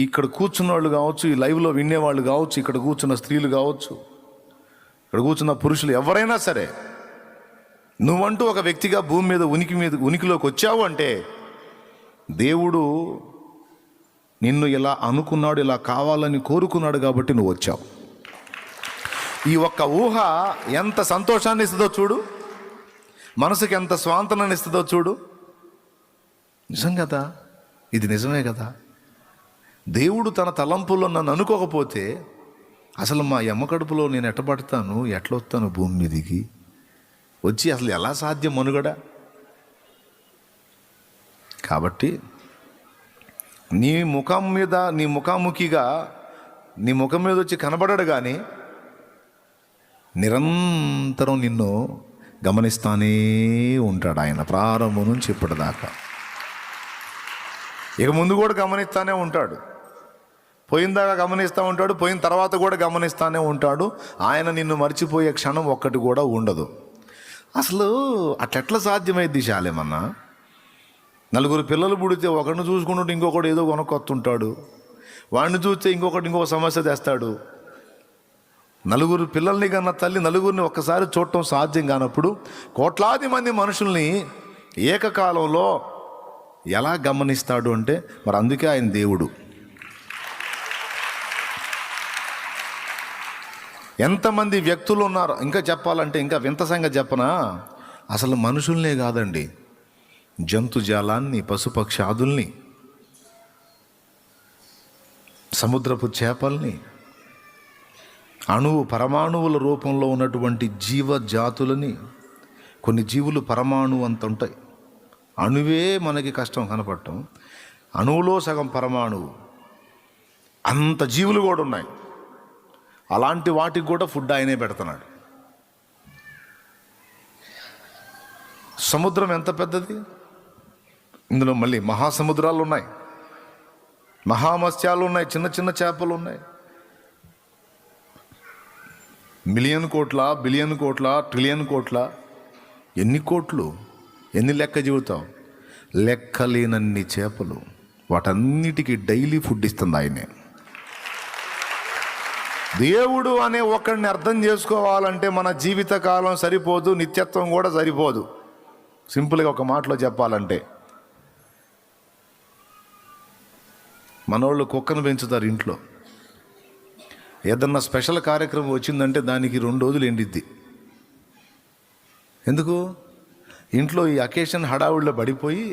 ఇక్కడ కూర్చున్న వాళ్ళు కావచ్చు, ఈ లైవ్లో వినేవాళ్ళు కావచ్చు, ఇక్కడ కూర్చున్న స్త్రీలు కావచ్చు, ఇక్కడ కూర్చున్న పురుషులు ఎవరైనా సరే, నువ్వంటూ ఒక వ్యక్తిగా భూమి మీద ఉనికిలోకి వచ్చావు అంటే దేవుడు నిన్ను ఇలా అనుకున్నాడు, ఇలా కావాలని కోరుకున్నాడు కాబట్టి నువ్వు వచ్చావు. ఈ ఒక్క ఊహ ఎంత సంతోషాన్ని ఇస్తుందో చూడు, మనసుకి ఎంత స్వాంతనాన్ని ఇస్తుందో చూడు. నిజం కదా, ఇది నిజమే కదా. దేవుడు తన తలంపుల్లో నన్ను అనుకోకపోతే అసలు మా అమ్మ కడుపులో నేను ఎట్టబడతాను, ఎట్లొస్తాను భూమి మీదికి వచ్చి, అసలు ఎలా సాధ్యం మనుగడ? కాబట్టి నీ ముఖం మీద, నీ ముఖాముఖిగా నీ ముఖం మీద వచ్చి కనబడడు, కానీ నిరంతరం నిన్ను గమనిస్తానే ఉంటాడు ఆయన, ప్రారంభం నుంచి ఇప్పటిదాకా. ఇక ముందు కూడా గమనిస్తానే ఉంటాడు, పోయిందాకా గమనిస్తూ ఉంటాడు, పోయిన తర్వాత కూడా గమనిస్తానే ఉంటాడు. ఆయన నిన్ను మర్చిపోయే క్షణం ఒక్కటి కూడా ఉండదు. అసలు అట్లెట్లా సాధ్యమైద్ది శాలేమన్నా? నలుగురు పిల్లలు పుడితే ఒకరిని చూసుకుంటుంటే ఇంకొకటి ఏదో కొనుక్కొస్తుంటాడు, వాడిని చూస్తే ఇంకొక సమస్య తెస్తాడు. నలుగురు పిల్లల్ని కన్నా తల్లి నలుగురిని ఒక్కసారి చూడటం సాధ్యం కానప్పుడు కోట్లాది మంది మనుషుల్ని ఏకకాలంలో ఎలా గమనిస్తాడు అంటే, మరి అందుకే ఆయన దేవుడు. ఎంతమంది వ్యక్తులు ఉన్నారు, ఇంకా చెప్పాలంటే ఇంకా వింత సంగతి చెప్పనా, అసలు మనుషుల్నే కాదండి, జంతుజాలాన్ని, పశుపక్షాదుల్ని, సముద్రపు చేపల్ని, పరమాణువుల రూపంలో ఉన్నటువంటి జీవజాతులని, కొన్ని జీవులు పరమాణువు అంత ఉంటాయి. అణువే మనకి కష్టం కనపడటం, అణువులో సగం పరమాణువు, అంత జీవులు కూడా ఉన్నాయి. అలాంటి వాటికి కూడా ఫుడ్ ఆయనే పెడుతున్నాడు. సముద్రం ఎంత పెద్దది, ఇందులో మళ్ళీ మహాసముద్రాలు ఉన్నాయి, మహామత్స్యాలు ఉన్నాయి, చిన్న చిన్న చేపలు ఉన్నాయి. మిలియన్ కోట్ల, బిలియన్ కోట్ల, ట్రిలియన్ కోట్ల, ఎన్ని కోట్లు, ఎన్ని లెక్క చెబుతావు? లెక్కలేనన్ని చేపలు, వాటన్నిటికీ డైలీ ఫుడ్ ఇస్తుంది ఆయనే. దేవుడు అనే ఒకడిని అర్థం చేసుకోవాలంటే మన జీవితకాలం సరిపోదు, నిత్యత్వం కూడా సరిపోదు. సింపుల్గా ఒక మాటలో చెప్పాలంటే, మనోళ్ళు కుక్కను పెంచుతారు ఇంట్లో, ఏదన్నా స్పెషల్ కార్యక్రమం వచ్చిందంటే దానికి 2 రోజులు ఎండిద్ది. ఎందుకు? ఇంట్లో ఈ అకేషన్ హడావుడిలో పడిపోయి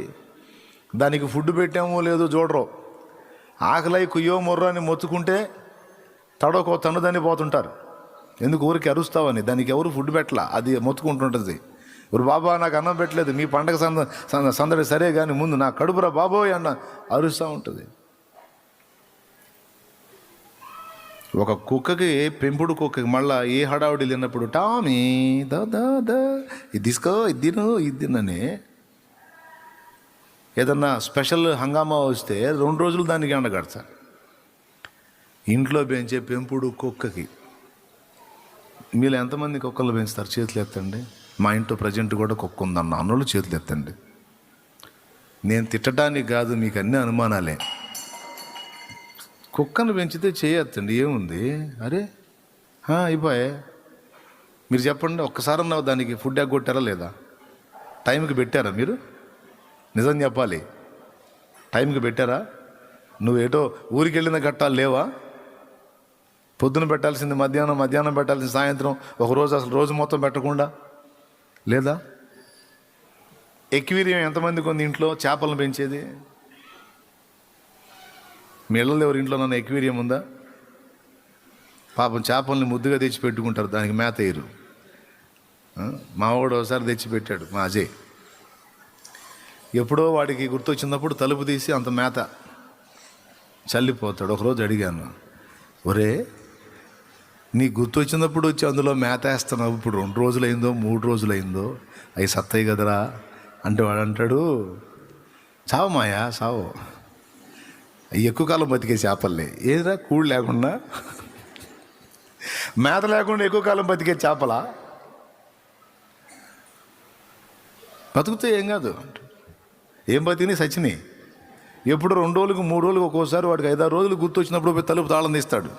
దానికి ఫుడ్ పెట్టామో లేదో చూడరు, ఆకలై కుయ్యో మొర్రో అని మొత్తుకుంటే తడోకో తన్నుదని పోతుంటారు. ఎందుకు? ఊరికి అరుస్తావని. దానికి ఎవరు ఫుడ్ పెట్టలా, అది మొత్తుకుంటుంటుంది. ఇప్పుడు బాబా నాకు అన్నం పెట్టలేదు, మీ పండగ సందడి సరే కానీ ముందు నా కడుపురా బాబోయ్ అన్న అరుస్తూ ఉంటుంది. ఒక కుక్కకి, పెంపుడు కుక్కకి మళ్ళీ ఏ హడావుడి లేనప్పుడు టామీ దా ఇది తీసుకో, ఇది తిను, ఇది తినని ఏదన్నా స్పెషల్ హంగామా వస్తే 2 రోజులు దానికి ఎండగడతారు. ఇంట్లో పెంచే పెంపుడు కుక్కకి మీరు ఎంతమంది కుక్కలు పెంచుతారు? చేతులు ఎత్తండి. మా ఇంట్లో ప్రజెంట్ కూడా కుక్క ఉందన్న అన్నోళ్ళు చేతులు ఎత్తండి. నేను తిట్టడానికి కాదు, మీకు అన్ని అనుమానాలే. కుక్కను పెంచితే చేయొద్దండి, ఏముంది? అరే అయిపోయే. మీరు చెప్పండి, ఒక్కసారన్నా దానికి ఫుడ్ ఎగ్గొట్టారా లేదా? టైంకి పెట్టారా మీరు? నిజం చెప్పాలి, టైంకి పెట్టారా? నువ్వు ఏటో ఊరికి వెళ్ళిన ఘట్టాలు లేవా? పొద్దున పెట్టాల్సింది మధ్యాహ్నం పెట్టాల్సింది సాయంత్రం, ఒకరోజు అసలు రోజు మొత్తం పెట్టకుండా లేదా? ఎక్వేరియం ఎంతమందికి ఉంది ఇంట్లో చేపలను పెంచేది? మీ ఇళ్ళలో ఎవరి ఇంట్లో నన్ను ఎక్వేరియం ఉందా? పాపం చేపల్ని ముద్దుగా తెచ్చి పెట్టుకుంటారు, దానికి మేత వేయరు. మావాడు ఒకసారి తెచ్చి పెట్టాడు, మా అజయ్. ఎప్పుడో వాడికి గుర్తొచ్చినప్పుడు తలుపు తీసి అంత మేత చల్లిపోతాడు. ఒకరోజు అడిగాను, ఒరే నీ గుర్తొచ్చినప్పుడు వచ్చి అందులో మేత వేస్తున్నావు, ఇప్పుడు 2 రోజులైందో 3 రోజులైందో, అవి సత్తాయి కదరా అంటే వాడు అంటాడు, సావు మాయా సావు, ఎక్కువ కాలం బతికే చేపల్ని. ఏదిరా కూడు లేకుండా, మేత లేకుండా ఎక్కువ కాలం బతికే చేపలా? బతుకుతే ఏం కాదు, ఏం బతికినాయి సచ్చినాయి. ఎప్పుడు 2 రోజులకు 3 రోజులకు ఒక్కోసారి వాడికి 5-6 రోజులు గుర్తొచ్చినప్పుడు పోయి తలుపు తాళం తీస్తాడు.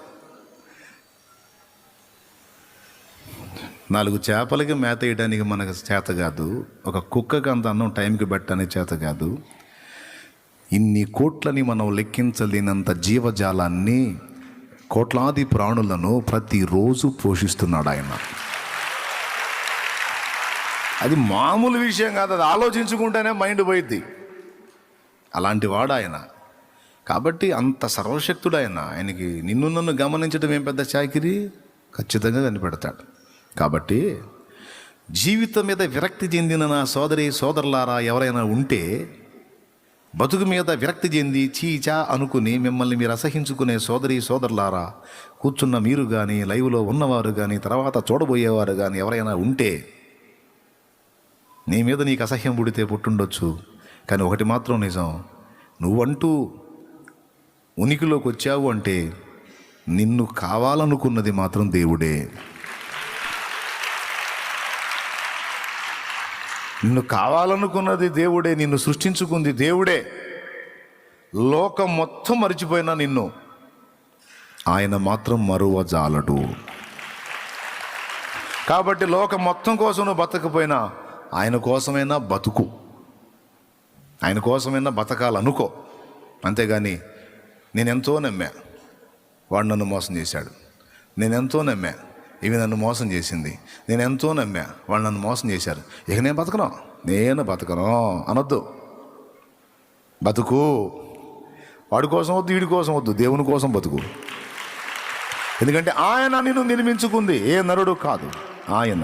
4 చేపలకి మేత వేయడానికి మనకు చేత కాదు, ఒక కుక్కకి అంత అన్నం టైంకి పెట్టడానికి చేత కాదు. ఇన్ని కోట్లని మనం లెక్కించలేనంత జీవజాలాన్ని, కోట్లాది ప్రాణులను ప్రతిరోజు పోషిస్తున్నాడు ఆయన. అది మామూలు విషయం కాదు, అది ఆలోచించుకుంటేనే మైండ్ పోయిద్ది. అలాంటి వాడు ఆయన. కాబట్టి అంత సర్వశక్తుడు ఆయన. ఆయనకి నిన్ను నన్ను గమనించడం ఏం పెద్ద చాకిరి, ఖచ్చితంగా కనిపెడతాడు. కాబట్టి జీవితం మీద విరక్తి చెందిన నా సోదరి సోదరులారా ఎవరైనా ఉంటే, బతుకు మీద విరక్తి చెంది చీచా అనుకుని మిమ్మల్ని మీరు అసహించుకునే సోదరి సోదరులారా, కూర్చున్న మీరు కానీ, లైవ్లో ఉన్నవారు కానీ, తర్వాత చూడబోయేవారు కానీ ఎవరైనా ఉంటే, నీ మీద నీకు అసహ్యం పుడితే పుట్టుండొచ్చు. కానీ ఒకటి మాత్రం నిజం, నువ్వంటూ ఉనికిలోకి వచ్చావు అంటే నిన్ను కావాలనుకున్నది మాత్రం దేవుడే. నిన్ను కావాలనుకున్నది దేవుడే, నిన్ను సృష్టించుకుంది దేవుడే. లోకం మొత్తం మరిచిపోయినా నిన్ను ఆయన మాత్రం మరువజాలడు. కాబట్టి లోకం మొత్తం కోసం నువ్వు బతకపోయినా ఆయన కోసమైనా బతుకు, ఆయన కోసమైనా బతకాలనుకో. అంతేగాని నేనెంతో నమ్మా, వాడు నన్ను మోసం చేశాడు, నేనెంతో నమ్మా, ఇవి నన్ను మోసం చేసింది, నేనెంతో నమ్మా, వాళ్ళు నన్ను మోసం చేశారు, ఇక నేను బతకను అనొద్దు. బతుకు. వాడి కోసం వద్దు, వీడి కోసం వద్దు, దేవుని కోసం బతుకు. ఎందుకంటే ఆయన నిన్ను నిర్మించుకుంది, ఏ నరుడు కాదు, ఆయన.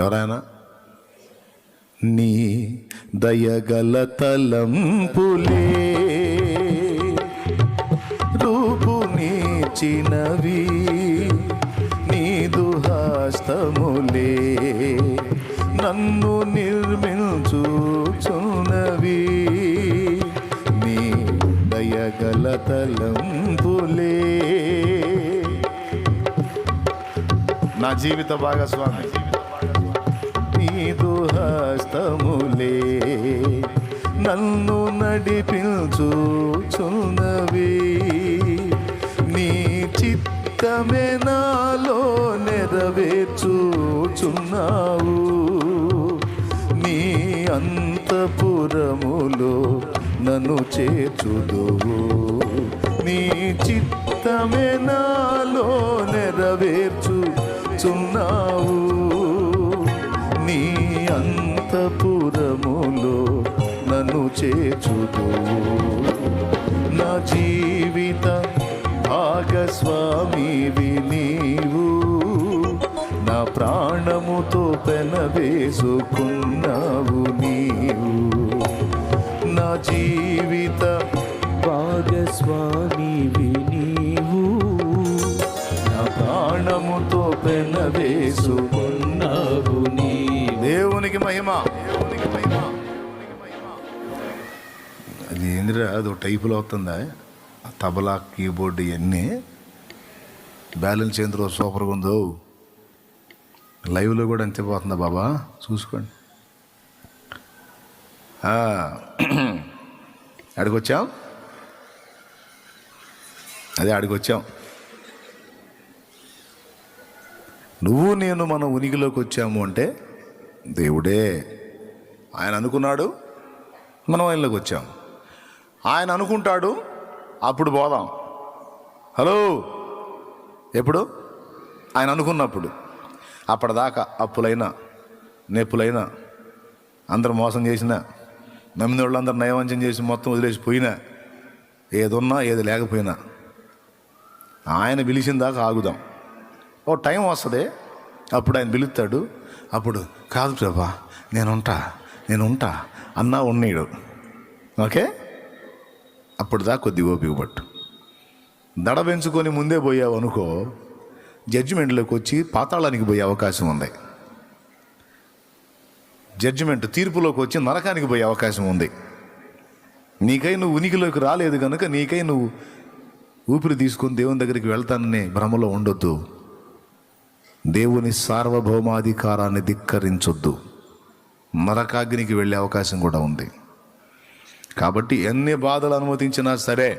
ఎవరైనా నీ దయగల తలంపులే రూపునిచ్చినవి, నీదు హస్తములే నన్ను నిర్మించుచున్నవి. నీ దయగల తలంపులే నా జీవిత భాగస్వామి, నీదు హస్తములే నన్ను నడిపించుచున్నవి. నీ చిత్తమే నాలో నెరవేర్చుచున్నావు. నీ అంతఃపురములో నన్ను చేర్చుదువు. నీ చిత్తమే నాలో నెరవేర్చుచున్నావు. నీ అంతఃపురములో నన్ను చేర్చుదువు. నా జీవిత భాగస్వామివి నీవు, నా ప్రాణముతో పెనవేసుకున్నావు నీవు. నా జీవిత భాగస్వామివి నీవు, నా ప్రాణముతో పెనవేసుకున్నావు నీవు. దేవునికి మహిమ. అది ఏందిరా, అది ఒక టైపులో అవుతుందా? తబలా, కీబోర్డు ఇవన్నీ బ్యాలెన్స్ ఏంద్రో సూపర్గా ఉందో. లైవ్లో కూడా అంతే పోతుందా బాబా, చూసుకోండి. ఆడికొచ్చాం, అదే ఆడికొచ్చాం. నువ్వు నేను మన ఉనికిలోకి వచ్చాము అంటే దేవుడే. ఆయన అనుకున్నాడు, మనం ఆయనలోకి వచ్చాం. ఆయన అనుకుంటాడు, అప్పుడు పోదాం. హలో, ఎప్పుడు? ఆయన అనుకున్నప్పుడు. అప్పటిదాకా అప్పులైనా నెప్పులైనా అందరూ మోసం చేసినా, నమ్మిన వాళ్ళందరూ నయవంచం చేసి మొత్తం వదిలేసిపోయినా, ఏది ఉన్నా ఏది లేకపోయినా ఆయన పిలిచిన దాకా ఆగుదాం. ఓ టైం వస్తుంది, అప్పుడు ఆయన పిలుస్తాడు. అప్పుడు కాదు ప్రభా నేనుంటా అన్నా ఉన్నాడు. ఓకే, అప్పుడు దాకా కొద్ది ఓపిక పట్టు. దడ పెంచుకొని ముందే పోయావు అనుకో, జడ్జిమెంట్లోకి వచ్చి పాతాళానికి పోయే అవకాశం ఉంది. జడ్జిమెంట్ తీర్పులోకి వచ్చి నరకానికి పోయే అవకాశం ఉంది. నీకై నువ్వు ఉనికిలోకి రాలేదు కనుక నీకై నువ్వు ఊపిరి తీసుకొని దేవుని దగ్గరికి వెళ్తాననే భ్రమలో ఉండొద్దు. దేవుని సార్వభౌమాధికారాన్ని ధిక్కరించొద్దు. నరకాగ్నికి వెళ్ళే అవకాశం కూడా ఉంది. కాబట్టి ఎన్ని బాధలు అనుమతించినా సరే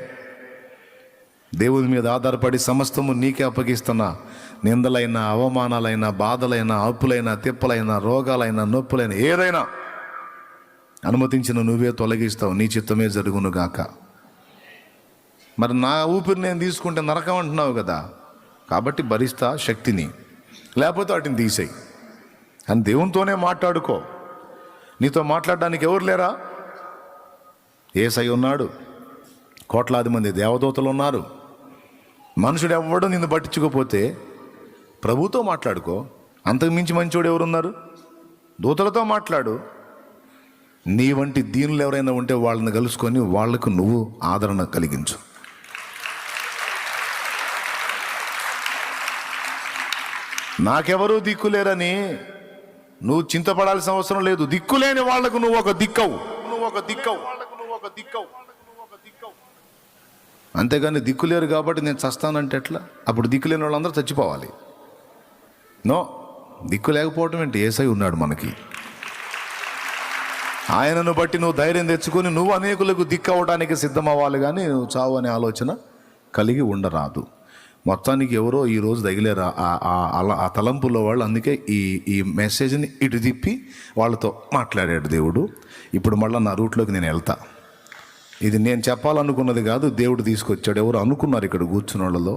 దేవుని మీద ఆధారపడి సమస్తము నీకే అప్పగిస్తున్నా. నిందలైనా, అవమానాలైనా, బాధలైనా, అప్పులైనా, తిప్పలైనా, రోగాలైనా, నొప్పులైనా, ఏదైనా అనుమతించిన నువ్వే తొలగిస్తావు. నీ చిత్తమే జరుగునుగాక. మరి నా ఊపిరి నేను తీసుకుంటే నరకం అంటున్నావు కదా, కాబట్టి భరిస్తా శక్తిని, లేకపోతే వాటిని తీసేయి అని దేవునితోనే మాట్లాడుకో. నీతో మాట్లాడడానికి ఎవరు లేరా? యేసయ్య ఉన్నాడు, కోట్లాది మంది దేవదూతలు ఉన్నారు. మనుషుడు ఎవడో నిన్ను పట్టించుకోపోతే ప్రభుతో మాట్లాడుకో. అంతకు మించి మంచోడు ఎవరున్నారు? దూతలతో మాట్లాడు. నీ వంటి దీనులు ఎవరైనా ఉంటే వాళ్ళని కలుసుకొని వాళ్లకు నువ్వు ఆదరణ కలిగించు. నాకెవరూ దిక్కులేరని నువ్వు చింతపడాల్సిన అవసరం లేదు. దిక్కులేని వాళ్లకు నువ్వు ఒక దిక్కవు. అంతేగాని దిక్కులేరు కాబట్టి నేను చస్తానంటే ఎట్లా? అప్పుడు దిక్కులేని వాళ్ళందరూ చచ్చిపోవాలి. నో, దిక్కు లేకపోవటం ఏంటి? యేసయ్య ఉన్నాడు మనకి. ఆయనను బట్టి నువ్వు ధైర్యం తెచ్చుకొని నువ్వు అనేకులకు దిక్కు అవ్వడానికి సిద్ధమవ్వాలి, కానీ నువ్వు చావు అనే ఆలోచన కలిగి ఉండరాదు. మొత్తానికి ఎవరో ఈరోజు తగిలేరు ఆ తలంపుల్లో వాళ్ళు. అందుకే ఈ మెసేజ్ని ఇటు తిప్పి వాళ్ళతో మాట్లాడాడు దేవుడు. ఇప్పుడు మళ్ళీ నా రూట్లోకి నేను వెళ్తా. ఇది నేను చెప్పాలనుకున్నది కాదు, దేవుడు తీసుకొచ్చాడు. ఎవరు అనుకున్నారు ఇక్కడ కూర్చున్న వాళ్ళలో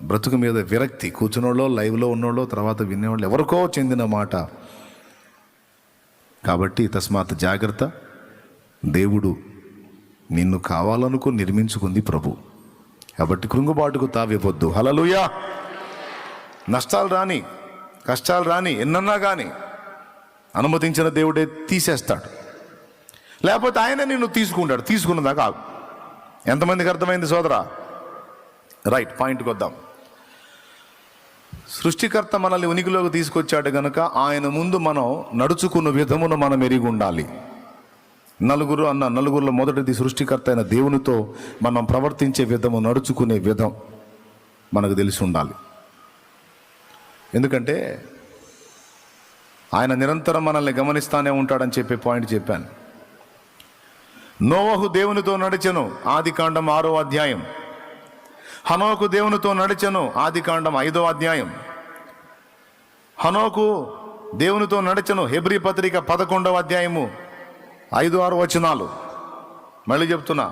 బ్రతుకు మీద విరక్తి, కూర్చున్నోళ్ళు, లైవ్లో ఉన్నోళ్ళు, తర్వాత వినేవాళ్ళు ఎవరికో చెందిన మాట. కాబట్టి తస్మాత్ జాగ్రత్త. దేవుడు నిన్ను కావాలనుకుని నిర్మించుకుంది ప్రభు. కాబట్టి కృంగుబాటుకు తావివ్వద్దు. హల్లెలూయా. నష్టాలు రాని, కష్టాలు రాని, ఎన్నన్నా కానీ అనుమతించిన దేవుడే తీసేస్తాడు, లేకపోతే ఆయన నిన్ను తీసుకుంటాడు. తీసుకున్నదాకా ఆగు. ఎంతమందికి అర్థమైంది సోదరా? రైట్, పాయింట్కి వద్దాం. సృష్టికర్త మనల్ని ఉనికిలోకి తీసుకొచ్చాడు గనుక ఆయన ముందు మనం నడుచుకున్న విధమును మనం ఎరిగి ఉండాలి. నలుగురులో మొదటిది సృష్టికర్త అయిన దేవునితో మనం ప్రవర్తించే విధము, నడుచుకునే విధం మనకు తెలిసి ఉండాలి. ఎందుకంటే ఆయన నిరంతరం మనల్ని గమనిస్తానే ఉంటాడని చెప్పే పాయింట్ చెప్పాను. నోవహు దేవునితో నడిచెను, ఆదికాండం 6వ అధ్యాయం. హనోకు దేవునితో నడిచెను, ఆదికాండం 5వ అధ్యాయం. హనోకు దేవునితో నడిచెను, హెబ్రీ పత్రిక 11వ అధ్యాయము 5-6 వచనాలు. మళ్ళీ చెప్తున్నా,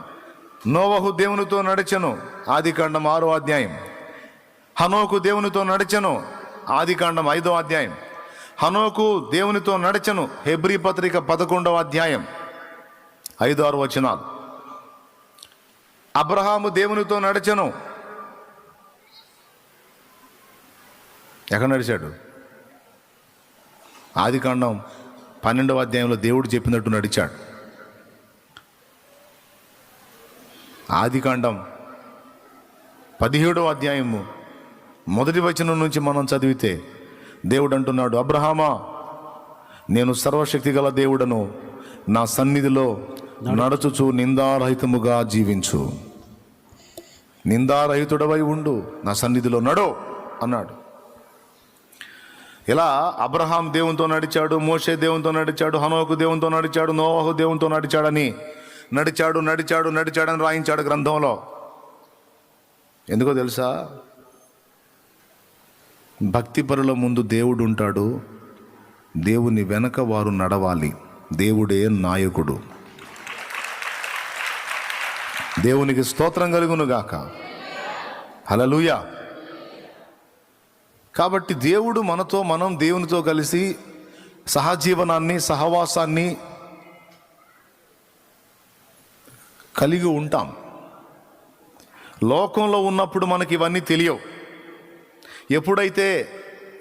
నోవహు దేవునితో నడిచెను, ఆదికాండం 6వ అధ్యాయం. హనోకు దేవునితో నడిచెను, ఆదికాండం 5వ అధ్యాయం. హనోకు దేవునితో నడిచెను, హెబ్రీ పత్రిక 11వ అధ్యాయం 5-6 వచనాలు. అబ్రహాము దేవునితో నడిచెను. ఎక్కడ నడిచాడు? ఆదికాండం 12వ అధ్యాయంలో దేవుడు చెప్పినట్టు నడిచాడు. ఆదికాండం 17వ అధ్యాయము 1వ వచనం నుంచి మనం చదివితే దేవుడు అంటున్నాడు, అబ్రహామా, నేను సర్వశక్తి గల దేవుడను, నా సన్నిధిలో నడుచుచు నిందారహితముగా జీవించు. నిందారహితుడవై ఉండు, నా సన్నిధిలో నడు అన్నాడు. ఇలా అబ్రహాం దేవునితో నడిచాడు, మోషే దేవునితో నడిచాడు, హనోకు దేవునితో నడిచాడు, నోవహు దేవునితో నడిచాడని రాయించాడు గ్రంథంలో. ఎందుకో తెలుసా? భక్తిపరుల ముందు దేవుడు ఉంటాడు, దేవుని వెనక వారు నడవాలి. దేవుడే నాయకుడు. దేవునికి స్తోత్రం కలుగునుగాక. హల్లెలూయా. కాబట్టి దేవుడు మనతో, మనం దేవునితో కలిసి సహజీవనాన్ని, సహవాసాన్ని కలిగి ఉంటాం. లోకంలో ఉన్నప్పుడు మనకి ఇవన్నీ తెలియవు. ఎప్పుడైతే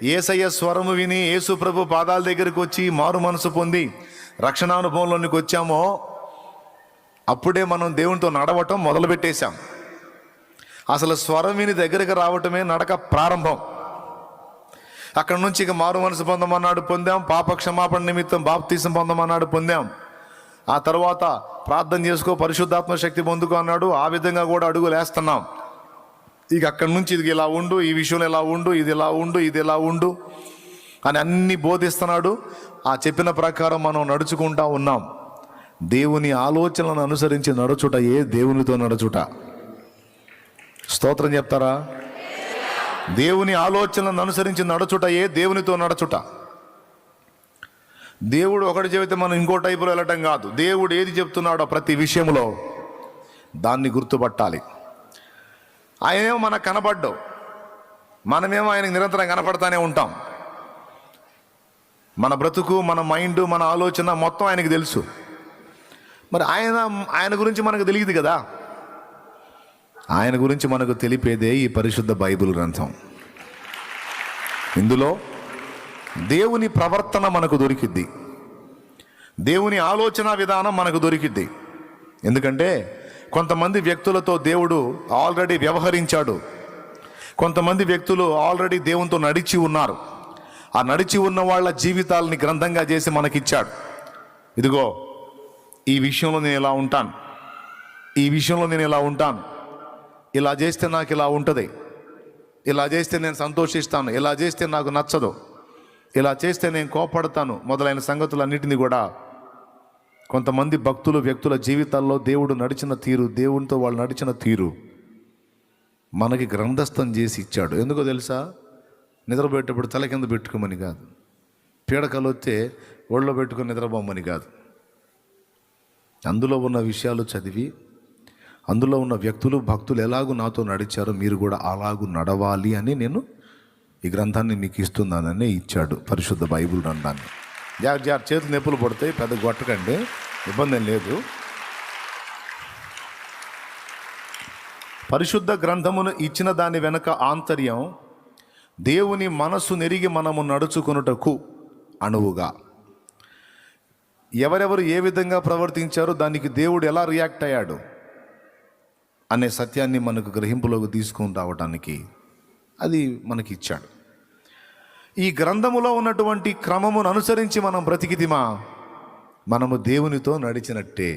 యేసయ్య స్వరము విని యేసు ప్రభు పాదాల దగ్గరికి వచ్చి మారు మనసు పొంది రక్షణానుభవంలోనికి వచ్చామో అప్పుడే మనం దేవునితో నడవటం మొదలుపెట్టేశాం. అసలు స్వరం విని దగ్గరికి రావటమే నడక ప్రారంభం. అక్కడి నుంచి ఇక మారు మనసు పొందమన్నాడు, పొందాం. పాప క్షమాపణ నిమిత్తం బాప్తీసం పొందమన్నాడు, పొందాం. ఆ తర్వాత ప్రార్థన చేసుకో, పరిశుద్ధాత్మ శక్తి పొందుకో అన్నాడు. ఆ విధంగా కూడా అడుగులు వేస్తున్నాం. ఇక అక్కడి నుంచి ఇది ఇలా ఉండు, ఈ విషయంలో ఇలా ఉండు, ఇది ఇలా ఉండు, ఇది ఇలా ఉండు అని అన్ని బోధిస్తున్నాడు. ఆ చెప్పిన ప్రకారం మనం నడుచుకుంటా ఉన్నాం. దేవుని ఆలోచనలను అనుసరించి నడుచుట ఏ దేవునితో నడుచుట. స్తోత్రం చెప్తారా? దేవుని ఆలోచనలను అనుసరించి నడుచుట ఏ దేవునితో నడుచుట. దేవుడు ఒకటి చెబితే మనం ఇంకో టైపులో వెళ్ళటం కాదు. దేవుడు ఏది చెప్తున్నాడో ప్రతి విషయంలో దాన్ని గుర్తుపట్టాలి. ఆయనేమో మనకు కనపడ్డావు, మనమేమో ఆయనకు నిరంతరం కనపడతానే ఉంటాం. మన బ్రతుకు, మన మైండ్, మన ఆలోచన మొత్తం ఆయనకు తెలుసు. మరి ఆయన గురించి మనకు తెలియదు కదా. ఆయన గురించి మనకు తెలిపేదే ఈ పరిశుద్ధ బైబిల్ గ్రంథం. ఇందులో దేవుని ప్రవర్తన మనకు దొరికిద్ది, దేవుని ఆలోచన విధానం మనకు దొరికిద్ది. ఎందుకంటే కొంతమంది వ్యక్తులతో దేవుడు ఆల్రెడీ వ్యవహరించాడు. కొంతమంది వ్యక్తులు ఆల్రెడీ దేవునితో నడిచి ఉన్నారు. ఆ నడిచి ఉన్న వాళ్ళ జీవితాలని గ్రంథంగా చేసి మనకిచ్చాడు. ఇదిగో ఈ విషయంలో నేను ఇలా ఉంటాను, ఈ విషయంలో నేను ఇలా ఉంటాను, ఇలా చేస్తే నాకు ఇలా ఉంటుంది, ఇలా చేస్తే నేను సంతోషిస్తాను, ఇలా చేస్తే నాకు నచ్చదు, ఇలా చేస్తే నేను కోపడతాను, మొదలైన సంగతులన్నిటినీ కూడా కొంతమంది భక్తులు వ్యక్తుల జీవితాల్లో దేవుడు నడిచిన తీరు, దేవునితో వాళ్ళు నడిచిన తీరు మనకి గ్రంథస్థం చేసి ఇచ్చాడు. ఎందుకో తెలుసా? నిద్రపోయేటప్పుడు తల కింద పెట్టుకోమని కాదు, పీడకలు వస్తే ఒళ్ళో పెట్టుకొని నిద్రపోమని కాదు. అందులో ఉన్న విషయాలు చదివి, అందులో ఉన్న వ్యక్తులు భక్తులు ఎలాగూ నాతో నడిచారో మీరు కూడా అలాగూ నడవాలి అని నేను ఈ గ్రంథాన్ని మీకు ఇస్తున్నానని ఇచ్చాడు, పరిశుద్ధ బైబిల్ గ్రంథాన్ని. జాగ్రత్త, చేతులు నొప్పులు పడతాయి, పెద్ద కొట్టకండి, ఇబ్బంది ఏం లేదు. పరిశుద్ధ గ్రంథమును ఇచ్చిన దాని వెనక ఆంతర్యం దేవుని మనస్సు నెరిగి మనము నడుచుకొనుటకు అనువుగా. ఎవరెవరు ఏ విధంగా ప్రవర్తించారో దానికి దేవుడు ఎలా రియాక్ట్ అయ్యాడు అనే సత్యాన్ని మనకు గ్రహింపులోకి తీసుకొని రావడానికి అది మనకి ఇచ్చాడు. ఈ గ్రంథములో ఉన్నటువంటి క్రమమును అనుసరించి మనం బ్రతికితిమా, మనము దేవునితో నడిచినట్టే.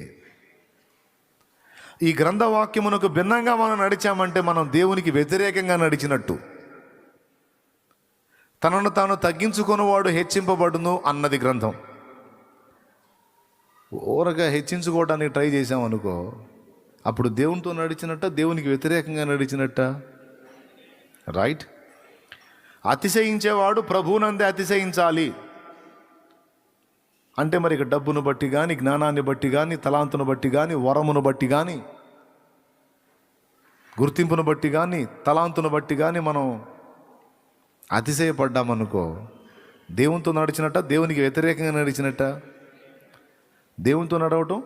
ఈ గ్రంథవాక్యమునకు భిన్నంగా మనం నడిచామంటే మనం దేవునికి వ్యతిరేకంగా నడిచినట్టు. తనను తాను తగ్గించుకునేవాడు హెచ్చింపబడును అన్నది గ్రంథం. ఊరగా హెచ్చించుకోవడానికి ట్రై చేసామనుకో, అప్పుడు దేవునితో నడిచినట్ట, దేవునికి వ్యతిరేకంగా నడిచినట్ట. రైట్? అతిశయించేవాడు ప్రభువునందే అతిశయించాలి అంటే మరి ఇక డబ్బును బట్టి కానీ, జ్ఞానాన్ని బట్టి కానీ, తలాంతును బట్టి కానీ, వరమును బట్టి కానీ, గుర్తింపును బట్టి కానీ, తలాంతును బట్టి కానీ మనం అతిశయపడ్డామనుకో, దేవునితో నడిచినట్ట, దేవునికి వ్యతిరేకంగా నడిచినట్ట. దేవునితో నడవటం,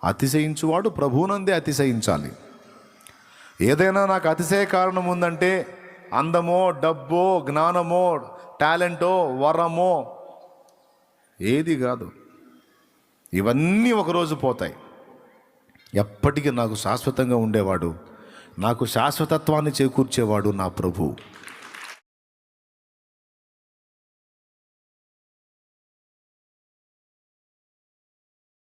అతిశయించువాడు ప్రభువునందే అతిశయించాలి. ఏదైనా నాకు అతిశయ కారణం ఉందంటే అందమో, డబ్బో, జ్ఞానమో, టాలెంటో, వరమో ఏది కాదు. ఇవన్నీ ఒకరోజు పోతాయి. ఎప్పటికీ నాకు శాశ్వతంగా ఉండేవాడు, నాకు శాశ్వతత్వాన్ని చేకూర్చేవాడు నా ప్రభువు.